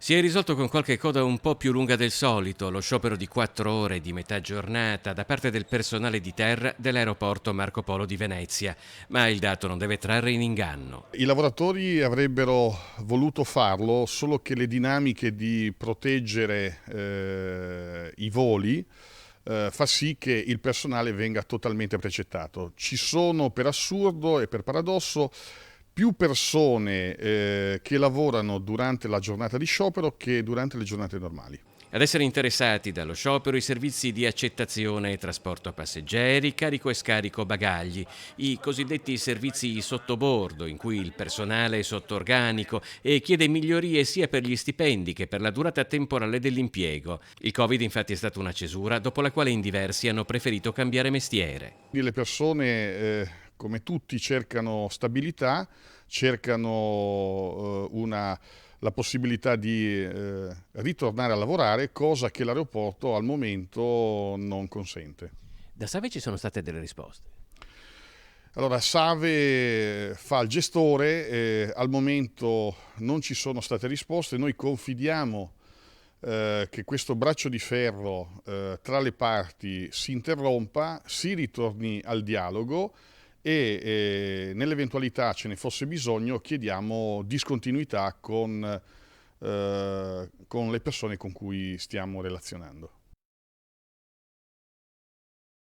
Si è risolto con qualche coda un po' più lunga del solito, lo sciopero di 4 ore di metà giornata da parte del personale di terra dell'aeroporto Marco Polo di Venezia, ma il dato non deve trarre in inganno. I lavoratori avrebbero voluto farlo, solo che le dinamiche di proteggere i voli fa sì che il personale venga totalmente precettato. Ci sono, per assurdo e per paradosso, più persone che lavorano durante la giornata di sciopero che durante le giornate normali. Ad essere interessati dallo sciopero i servizi di accettazione e trasporto passeggeri, carico e scarico bagagli, i cosiddetti servizi sottobordo, in cui il personale è sotto organico e chiede migliorie sia per gli stipendi che per la durata temporale dell'impiego. Il Covid infatti è stata una cesura dopo la quale in diversi hanno preferito cambiare mestiere. Le persone, come tutti, cercano stabilità, cercano la possibilità di ritornare a lavorare, cosa che l'aeroporto al momento non consente. Da Save ci sono state delle risposte. Allora, Save fa il gestore, al momento non ci sono state risposte, noi confidiamo che questo braccio di ferro tra le parti si interrompa, si ritorni al dialogo e nell'eventualità ce ne fosse bisogno chiediamo discontinuità con le persone con cui stiamo relazionando.